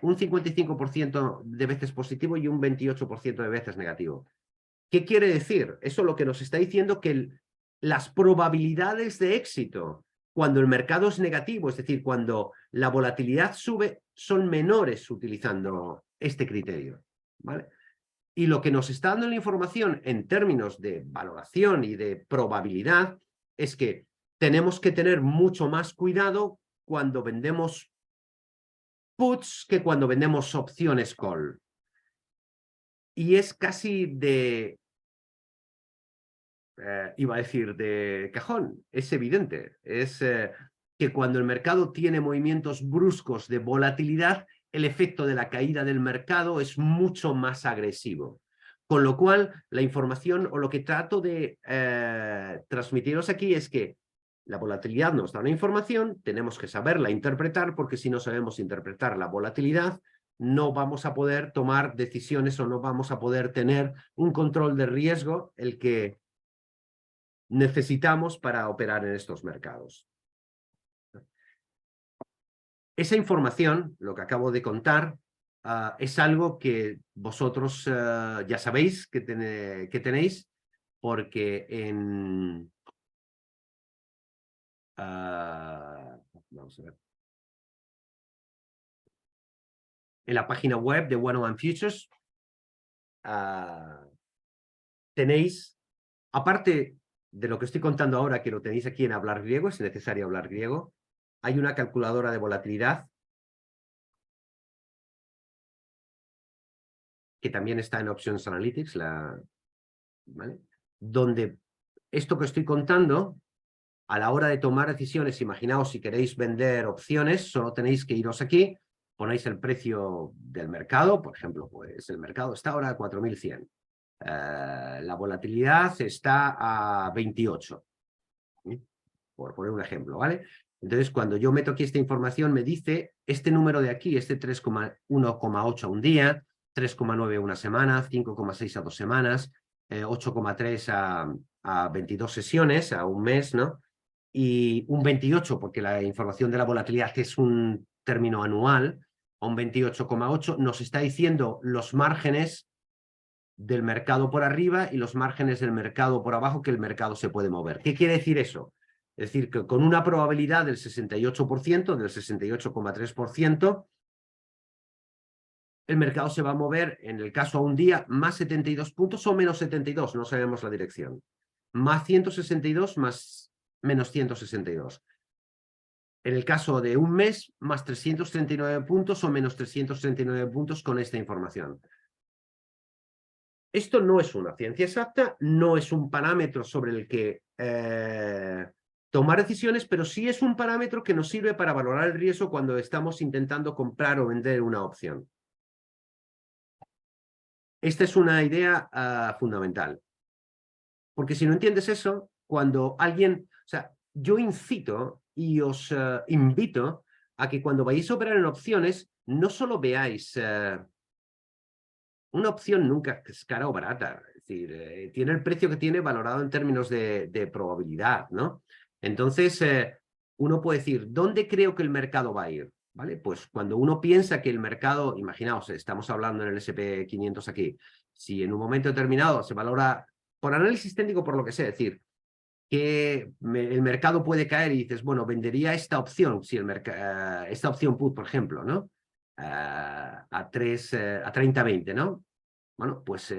un 55% de veces positivo y un 28% de veces negativo. ¿Qué quiere decir? Eso lo que nos está diciendo que las probabilidades de éxito cuando el mercado es negativo, es decir, cuando la volatilidad sube, son menores utilizando este criterio, ¿vale? Y lo que nos está dando la información en términos de valoración y de probabilidad es que tenemos que tener mucho más cuidado cuando vendemos puts que cuando vendemos opciones call. Y es casi iba a decir de cajón, es evidente. Es que cuando el mercado tiene movimientos bruscos de volatilidad, el efecto de la caída del mercado es mucho más agresivo. Con lo cual, la información o lo que trato de transmitiros aquí es que la volatilidad nos da una información, tenemos que saberla interpretar, porque si no sabemos interpretar la volatilidad, no vamos a poder tomar decisiones o no vamos a poder tener un control de riesgo el que necesitamos para operar en estos mercados. Esa información, lo que acabo de contar, es algo que vosotros ya sabéis que tenéis, porque vamos a ver. En la página web de 101 Futures tenéis, aparte de lo que estoy contando ahora, que lo tenéis aquí en Hablar Griego, es necesario hablar griego, hay una calculadora de volatilidad que también está en Options Analytics, ¿vale? Donde esto que estoy contando, a la hora de tomar decisiones, imaginaos si queréis vender opciones, solo tenéis que iros aquí, ponéis el precio del mercado, por ejemplo, pues el mercado está ahora a 4.100. La volatilidad está a 28, ¿sí? Por poner un ejemplo, ¿vale? Entonces, cuando yo meto aquí esta información, me dice este número de aquí, este 3,1,8 a un día, 3,9 a una semana, 5,6 a 2 semanas, 8,3 a 22 sesiones, a un mes, ¿no? Y un 28, porque la información de la volatilidad es un término anual, a un 28,8, nos está diciendo los márgenes del mercado por arriba y los márgenes del mercado por abajo que el mercado se puede mover. ¿Qué quiere decir eso? Es decir, que con una probabilidad del 68%, del 68,3%, el mercado se va a mover, en el caso a un día, más 72 puntos o menos 72, no sabemos la dirección. Más 162 más menos 162. En el caso de un mes, más 339 puntos o menos 339 puntos con esta información. Esto no es una ciencia exacta, no es un parámetro sobre el que tomar decisiones, pero sí es un parámetro que nos sirve para valorar el riesgo cuando estamos intentando comprar o vender una opción. Esta es una idea fundamental. Porque si no entiendes eso, cuando alguien... O sea, yo incito y os invito a que cuando vayáis a operar en opciones, no solo veáis... una opción nunca es cara o barata. Es decir, tiene el precio que tiene valorado en términos de probabilidad, ¿no? Entonces, uno puede decir, ¿dónde creo que el mercado va a ir? ¿Vale? Pues cuando uno piensa que el mercado, imaginaos, estamos hablando en el SP500 aquí, si en un momento determinado se valora, por análisis técnico, por lo que sé, decir, que el mercado puede caer y dices, bueno, vendería esta opción, si esta opción put, por ejemplo, ¿no? A 30-20, ¿no? Bueno, pues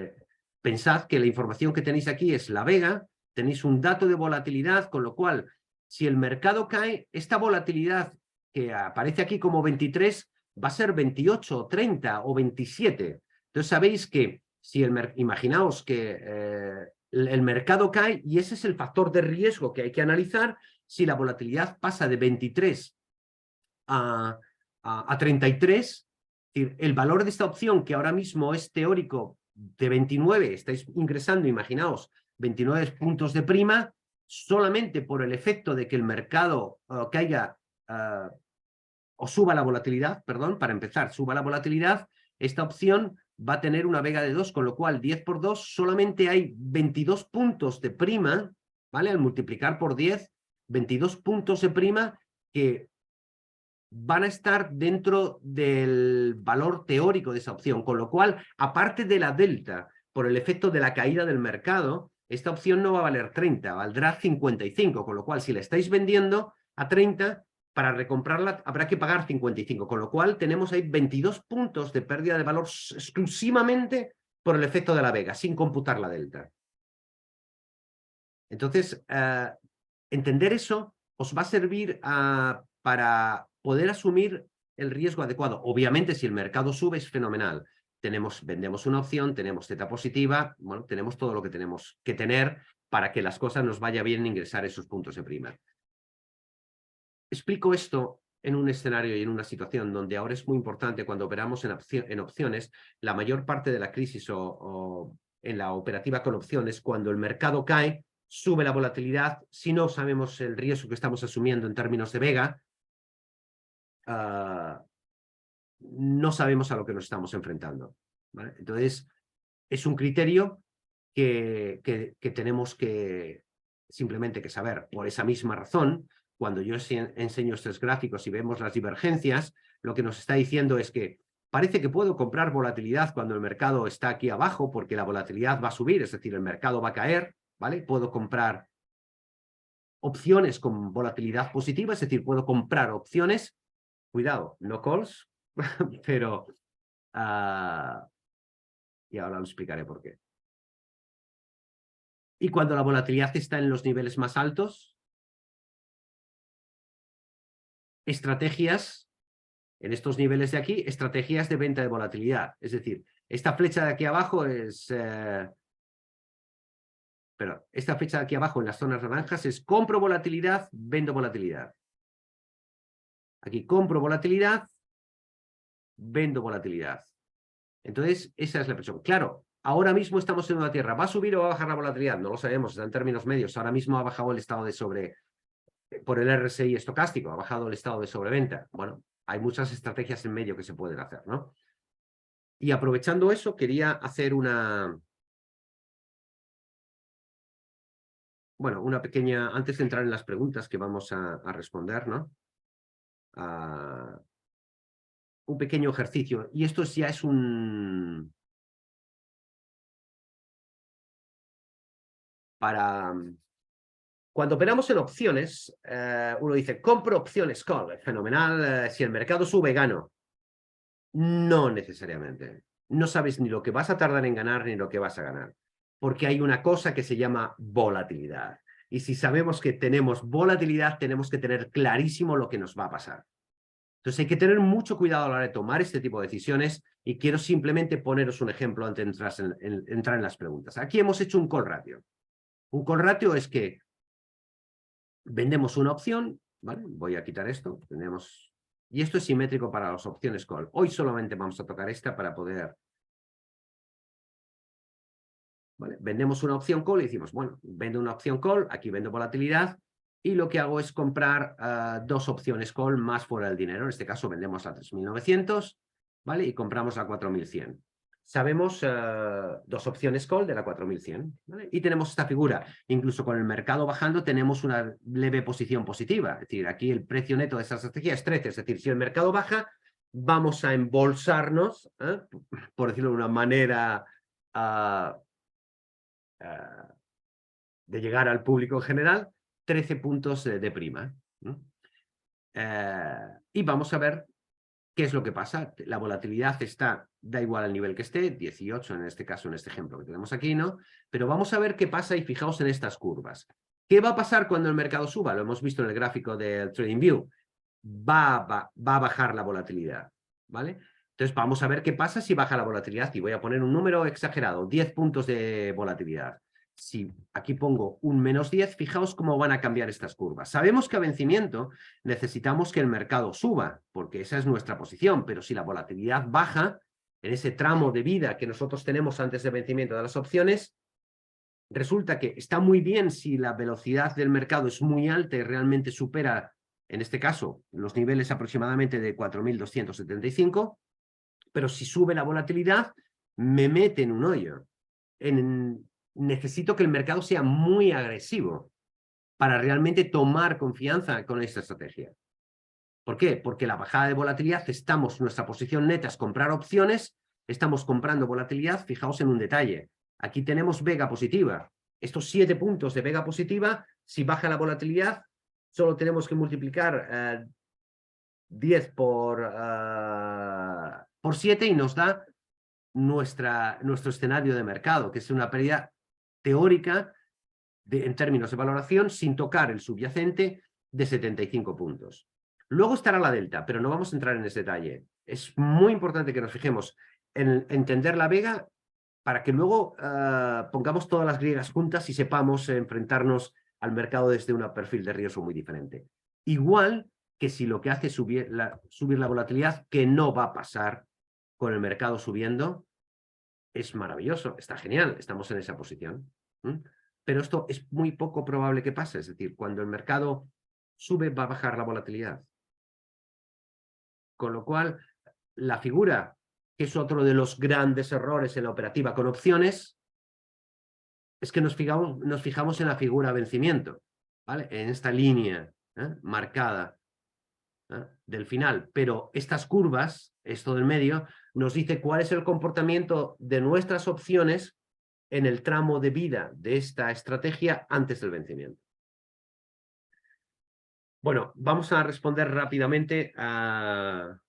pensad que la información que tenéis aquí es la vega, tenéis un dato de volatilidad, con lo cual, si el mercado cae, esta volatilidad que aparece aquí como 23 va a ser 28, 30 o 27. Entonces sabéis que si imaginaos que el mercado cae y ese es el factor de riesgo que hay que analizar, si la volatilidad pasa de 23 a 33, es decir, el valor de esta opción que ahora mismo es teórico de 29, estáis ingresando, imaginaos, 29 puntos de prima, solamente por el efecto de que el mercado caiga o suba la volatilidad, perdón, para empezar, suba la volatilidad, esta opción va a tener una vega de 2, con lo cual 10 por 2 solamente hay 22 puntos de prima, ¿vale? Al multiplicar por 10, 22 puntos de prima que van a estar dentro del valor teórico de esa opción, con lo cual, aparte de la delta, por el efecto de la caída del mercado, esta opción no va a valer 30, valdrá 55, con lo cual, si la estáis vendiendo a 30, para recomprarla habrá que pagar 55, con lo cual tenemos ahí 22 puntos de pérdida de valor exclusivamente por el efecto de la vega, sin computar la delta. Entonces, entender eso os va a servir para poder asumir el riesgo adecuado. Obviamente, si el mercado sube, es fenomenal. Vendemos una opción, tenemos teta positiva, bueno, tenemos todo lo que tenemos que tener para que las cosas nos vaya bien ingresar esos puntos de prima. Explico esto en un escenario y en una situación donde ahora es muy importante cuando operamos en opciones, la mayor parte de la crisis o en la operativa con opciones, cuando el mercado cae, sube la volatilidad, si no sabemos el riesgo que estamos asumiendo en términos de vega, no sabemos a lo que nos estamos enfrentando, ¿vale? Entonces, es un criterio que tenemos que simplemente que saber. Por esa misma razón, cuando yo enseño estos gráficos y vemos las divergencias, lo que nos está diciendo es que parece que puedo comprar volatilidad cuando el mercado está aquí abajo porque la volatilidad va a subir, es decir, el mercado va a caer, ¿vale? Puedo comprar opciones con volatilidad positiva, es decir, puedo comprar opciones, cuidado, no calls, pero... y ahora lo explicaré por qué. Y cuando la volatilidad está en los niveles más altos, estrategias, en estos niveles de aquí, estrategias de venta de volatilidad. Es decir, esta flecha de aquí abajo es... pero esta flecha de aquí abajo en las zonas naranjas es compro volatilidad, vendo volatilidad. Aquí compro volatilidad, vendo volatilidad. Entonces, esa es la presión. Claro, ahora mismo estamos en una tierra. ¿Va a subir o va a bajar la volatilidad? No lo sabemos, está en términos medios. Ahora mismo ha bajado el estado de por el RSI estocástico, ha bajado el estado de sobreventa. Bueno, hay muchas estrategias en medio que se pueden hacer, ¿no? Y aprovechando eso, quería hacer una pequeña, antes de entrar en las preguntas que vamos a responder, ¿no? Un pequeño ejercicio. Y esto ya es Cuando operamos en opciones, uno dice, compro opciones call, fenomenal, si el mercado sube, gano. No necesariamente. No sabes ni lo que vas a tardar en ganar ni lo que vas a ganar, porque hay una cosa que se llama volatilidad. Y si sabemos que tenemos volatilidad, tenemos que tener clarísimo lo que nos va a pasar. Entonces hay que tener mucho cuidado a la hora de tomar este tipo de decisiones y quiero simplemente poneros un ejemplo antes de entrar en las preguntas. Aquí hemos hecho un call ratio. Un call ratio es que vendemos una opción, ¿vale? Voy a quitar esto, tenemos... Y esto es simétrico para las opciones call. Hoy solamente vamos a tocar esta para poder... ¿Vale? Vendemos una opción call y decimos, bueno, vendo una opción call, aquí vendo volatilidad, y lo que hago es comprar dos opciones call más fuera del dinero. En este caso vendemos a 3.900, ¿vale? Y compramos a 4.100. Sabemos dos opciones call de la 4.100, ¿vale? Y tenemos esta figura. Incluso con el mercado bajando tenemos una leve posición positiva. Es decir, aquí el precio neto de esta estrategia es 13. Es decir, si el mercado baja, vamos a embolsarnos, por decirlo de una manera... de llegar al público en general, 13 puntos de prima. Y vamos a ver qué es lo que pasa. La volatilidad está, da igual al nivel que esté, 18 en este caso, en este ejemplo que tenemos aquí, ¿no? Pero vamos a ver qué pasa y fijaos en estas curvas. ¿Qué va a pasar cuando el mercado suba? Lo hemos visto en el gráfico del TradingView. Va a bajar la volatilidad, ¿vale? Entonces vamos a ver qué pasa si baja la volatilidad y voy a poner un número exagerado, 10 puntos de volatilidad. Si aquí pongo un -10, fijaos cómo van a cambiar estas curvas. Sabemos que a vencimiento necesitamos que el mercado suba, porque esa es nuestra posición, pero si la volatilidad baja, en ese tramo de vida que nosotros tenemos antes del vencimiento de las opciones, resulta que está muy bien si la velocidad del mercado es muy alta y realmente supera, en este caso, los niveles aproximadamente de 4.275, pero si sube la volatilidad, me mete en un hoyo. Necesito que el mercado sea muy agresivo para realmente tomar confianza con esta estrategia. ¿Por qué? Porque la bajada de volatilidad, nuestra posición neta es comprar opciones, estamos comprando volatilidad, fijaos en un detalle. Aquí tenemos vega positiva. Estos 7 puntos de vega positiva, si baja la volatilidad, solo tenemos que multiplicar 10 por 7 y nos da nuestro escenario de mercado, que es una pérdida teórica en términos de valoración sin tocar el subyacente de 75 puntos. Luego estará la delta, pero no vamos a entrar en ese detalle. Es muy importante que nos fijemos en entender la vega para que luego pongamos todas las griegas juntas y sepamos enfrentarnos al mercado desde un perfil de riesgo muy diferente. Igual que si lo que hace es subir la volatilidad, que no va a pasar con el mercado subiendo, es maravilloso, está genial, estamos en esa posición. Pero esto es muy poco probable que pase, es decir, cuando el mercado sube va a bajar la volatilidad. Con lo cual, la figura, que es otro de los grandes errores en la operativa con opciones, es que nos fijamos en la figura vencimiento, ¿vale? En esta línea marcada del final. Pero estas curvas, esto del medio, nos dice cuál es el comportamiento de nuestras opciones en el tramo de vida de esta estrategia antes del vencimiento. Bueno, vamos a responder rápidamente a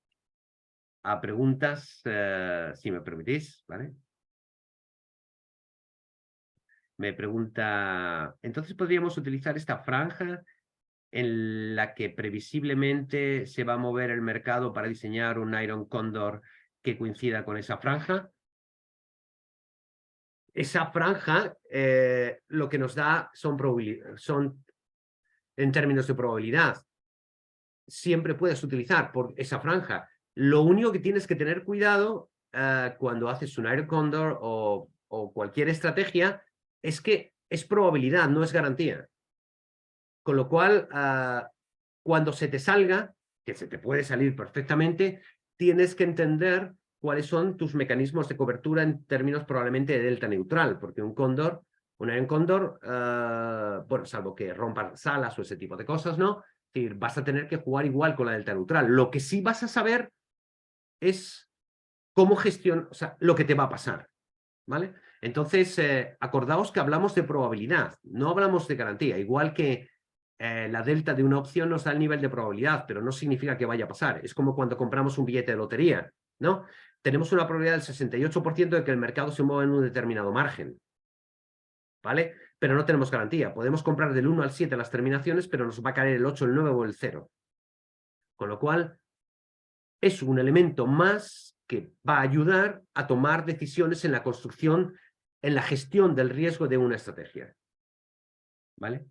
preguntas, si me permitís, ¿vale? Me pregunta, entonces podríamos utilizar esta franja en la que previsiblemente se va a mover el mercado para diseñar un Iron Condor que coincida con esa franja. Esa franja lo que nos da son en términos de probabilidad. Siempre puedes utilizar por esa franja. Lo único que tienes que tener cuidado cuando haces un Iron Condor o cualquier estrategia es que es probabilidad, no es garantía. Con lo cual, cuando se te salga, que se te puede salir perfectamente, tienes que entender cuáles son tus mecanismos de cobertura en términos probablemente de delta neutral, porque un Iron Condor, bueno, salvo que rompas salas o ese tipo de cosas, ¿no? Es decir, vas a tener que jugar igual con la delta neutral. Lo que sí vas a saber es cómo gestionar, o sea, lo que te va a pasar, ¿vale? Entonces, acordaos que hablamos de probabilidad, no hablamos de garantía. Igual que la delta de una opción nos da el nivel de probabilidad, pero no significa que vaya a pasar. Es como cuando compramos un billete de lotería, ¿no? Tenemos una probabilidad del 68% de que el mercado se mueva en un determinado margen, ¿vale? Pero no tenemos garantía. Podemos comprar del 1 al 7 las terminaciones, pero nos va a caer el 8, el 9 o el 0. Con lo cual, es un elemento más que va a ayudar a tomar decisiones en la construcción, en la gestión del riesgo de una estrategia, ¿vale?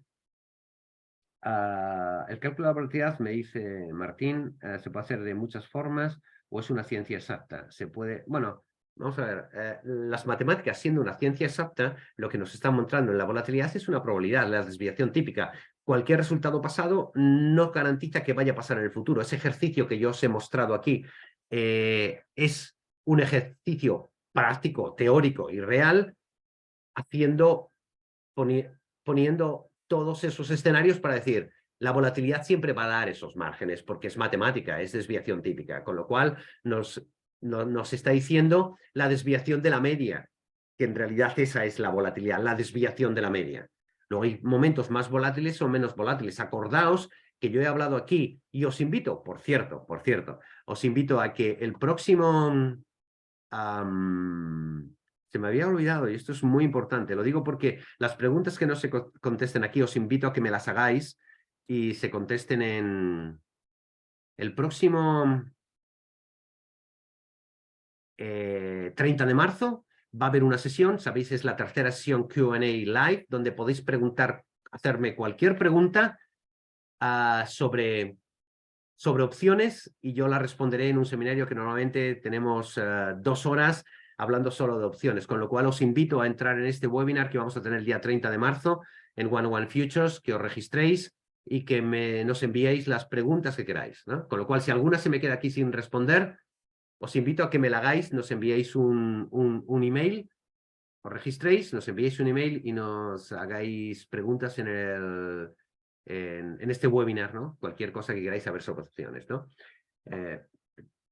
El cálculo de la volatilidad, me dice Martín, se puede hacer de muchas formas o es una ciencia exacta. Se puede, bueno, vamos a ver, las matemáticas siendo una ciencia exacta, lo que nos están mostrando en la volatilidad es una probabilidad, la desviación típica. Cualquier resultado pasado no garantiza que vaya a pasar en el futuro. Ese ejercicio que yo os he mostrado aquí es un ejercicio práctico, teórico y real, poniendo todos esos escenarios para decir, la volatilidad siempre va a dar esos márgenes, porque es matemática, es desviación típica, con lo cual nos está diciendo la desviación de la media, que en realidad esa es la volatilidad, la desviación de la media. Luego hay momentos más volátiles o menos volátiles. Acordaos que yo he hablado aquí y os invito, por cierto, os invito a que el próximo... se me había olvidado y esto es muy importante. Lo digo porque las preguntas que no se contesten aquí os invito a que me las hagáis y se contesten en el próximo 30 de marzo. Va a haber una sesión, sabéis, es la tercera sesión Q&A live, donde podéis preguntar, hacerme cualquier pregunta sobre opciones y yo la responderé en un seminario que normalmente tenemos 2 horas hablando solo de opciones, con lo cual os invito a entrar en este webinar que vamos a tener el día 30 de marzo en One Futures, que os registréis y que nos enviéis las preguntas que queráis, ¿no? Con lo cual, si alguna se me queda aquí sin responder, os invito a que me la hagáis, nos enviéis un email, os registréis, nos enviéis un email y nos hagáis preguntas en este webinar, ¿no? Cualquier cosa que queráis saber sobre opciones, ¿no?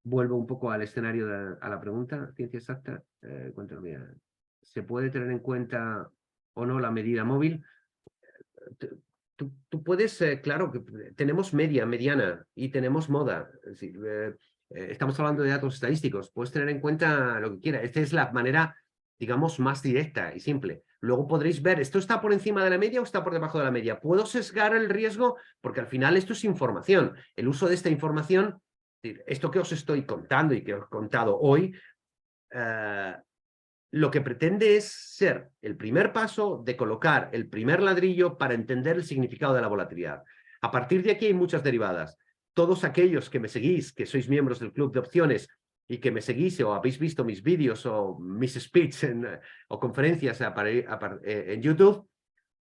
Vuelvo un poco al escenario, a la pregunta, ciencia exacta. ¿Se puede tener en cuenta o no la medida móvil? Tú puedes, claro, que tenemos media, mediana y tenemos moda. Es decir, estamos hablando de datos estadísticos. Puedes tener en cuenta lo que quieras. Esta es la manera, digamos, más directa y simple. Luego podréis ver, ¿esto está por encima de la media o está por debajo de la media? ¿Puedo sesgar el riesgo? Porque al final esto es información. El uso de esta información, esto que os estoy contando y que os he contado hoy, lo que pretende es ser el primer paso de colocar el primer ladrillo para entender el significado de la volatilidad. A partir de aquí hay muchas derivadas. Todos aquellos que me seguís, que sois miembros del Club de Opciones y que me seguís o habéis visto mis vídeos o mis speeches o conferencias en YouTube,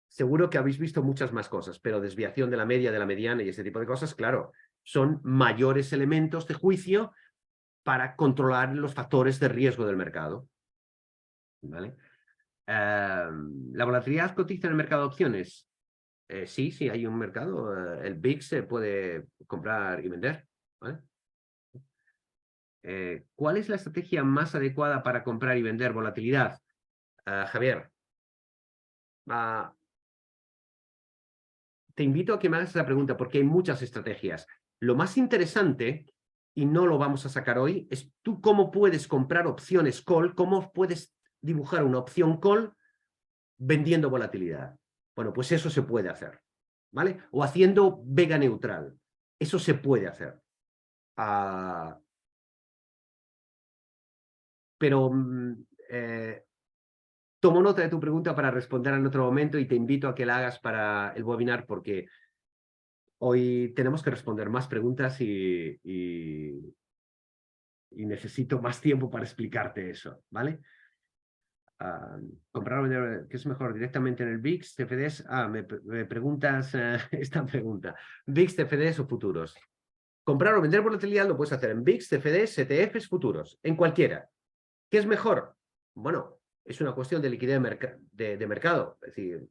seguro que habéis visto muchas más cosas, pero desviación de la media, de la mediana y ese tipo de cosas, claro, son mayores elementos de juicio para controlar los factores de riesgo del mercado. ¿Vale? ¿La volatilidad cotiza en el mercado de opciones? Sí, hay un mercado. El VIX se puede comprar y vender. ¿Vale? ¿Cuál es la estrategia más adecuada para comprar y vender volatilidad? Javier, te invito a que me hagas esa pregunta porque hay muchas estrategias. Lo más interesante, y no lo vamos a sacar hoy, es tú cómo puedes comprar opciones call, cómo puedes dibujar una opción call vendiendo volatilidad. Bueno, pues eso se puede hacer, ¿vale? O haciendo vega neutral. Eso se puede hacer. Pero tomo nota de tu pregunta para responder en otro momento y te invito a que la hagas para el webinar porque hoy tenemos que responder más preguntas y necesito más tiempo para explicarte eso, ¿vale? Comprar o vender, ¿qué es mejor? ¿Directamente en el VIX, CFDs? Me preguntas esta pregunta. ¿VIX, CFDs o futuros? Comprar o vender volatilidad lo puedes hacer en VIX, CFDs, ETFs, futuros, en cualquiera. ¿Qué es mejor? Bueno, es una cuestión de liquidez de mercado. Es decir,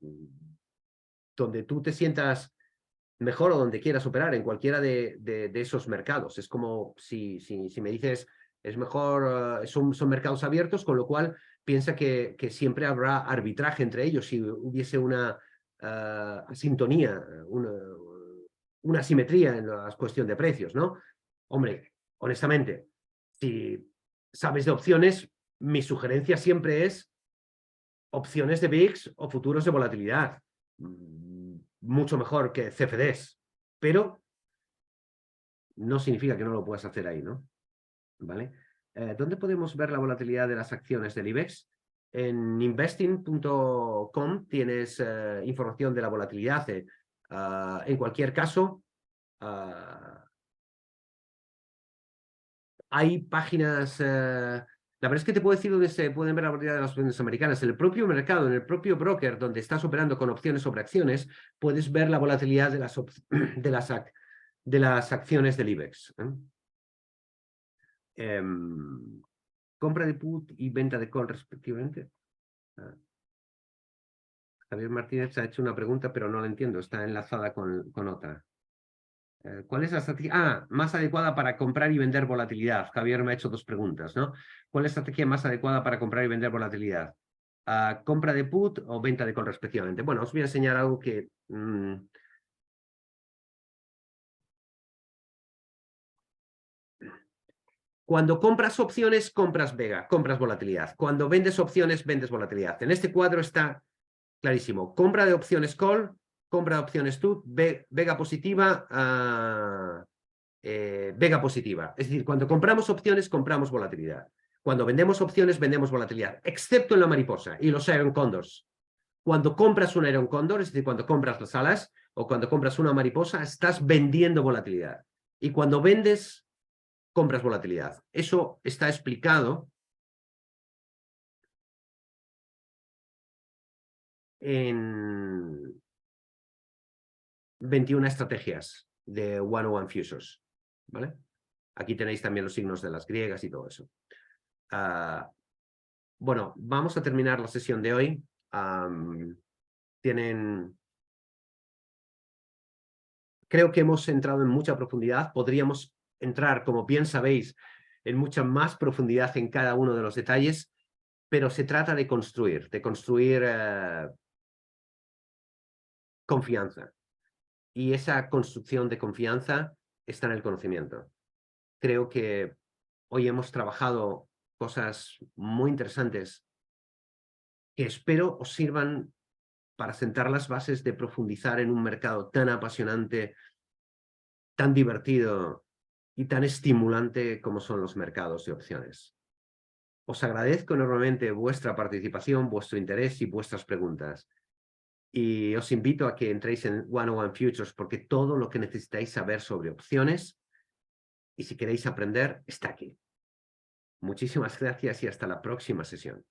donde tú te sientas mejor o donde quieras operar, en cualquiera de esos mercados. Es como si me dices, es mejor, son mercados abiertos, con lo cual piensa que siempre habrá arbitraje entre ellos si hubiese una sintonía, una simetría en la cuestión de precios, ¿no? Hombre, honestamente, si sabes de opciones, mi sugerencia siempre es opciones de VIX o futuros de volatilidad. Mucho mejor que CFDs, pero no significa que no lo puedas hacer ahí, ¿no? ¿Vale? ¿Dónde podemos ver la volatilidad de las acciones del IBEX? En investing.com tienes información de la volatilidad. En cualquier caso, hay páginas... la verdad es que te puedo decir dónde se pueden ver la volatilidad de las opciones americanas. En el propio mercado, en el propio broker donde estás operando con opciones sobre acciones, puedes ver la volatilidad de las acciones del IBEX. Compra de put y venta de call respectivamente. Javier Martínez ha hecho una pregunta, pero no la entiendo. Está enlazada con otra. ¿Cuál es la estrategia más adecuada para comprar y vender volatilidad? Javier me ha hecho dos preguntas, ¿no? ¿Cuál es la estrategia más adecuada para comprar y vender volatilidad? ¿Compra de put o venta de call respectivamente? Bueno, os voy a enseñar algo que... Cuando compras opciones, compras vega, compras volatilidad. Cuando vendes opciones, vendes volatilidad. En este cuadro está clarísimo. Compra de opciones call, compra de opciones tut, vega positiva, vega positiva. Es decir, cuando compramos opciones, compramos volatilidad. Cuando vendemos opciones, vendemos volatilidad, excepto en la mariposa y los Iron Condors. Cuando compras un Iron Condor, es decir, cuando compras las alas o cuando compras una mariposa, estás vendiendo volatilidad. Y cuando vendes, compras volatilidad. Eso está explicado en 21 estrategias de 101 Futures, ¿vale? Aquí tenéis también los signos de las griegas y todo eso. Bueno, vamos a terminar la sesión de hoy. Creo que hemos entrado en mucha profundidad. Podríamos entrar, como bien sabéis, en mucha más profundidad en cada uno de los detalles, pero se trata de construir confianza. Y esa construcción de confianza está en el conocimiento. Creo que hoy hemos trabajado cosas muy interesantes que espero os sirvan para sentar las bases de profundizar en un mercado tan apasionante, tan divertido y tan estimulante como son los mercados de opciones. Os agradezco enormemente vuestra participación, vuestro interés y vuestras preguntas. Y os invito a que entréis en 101 Futures porque todo lo que necesitáis saber sobre opciones y si queréis aprender está aquí. Muchísimas gracias y hasta la próxima sesión.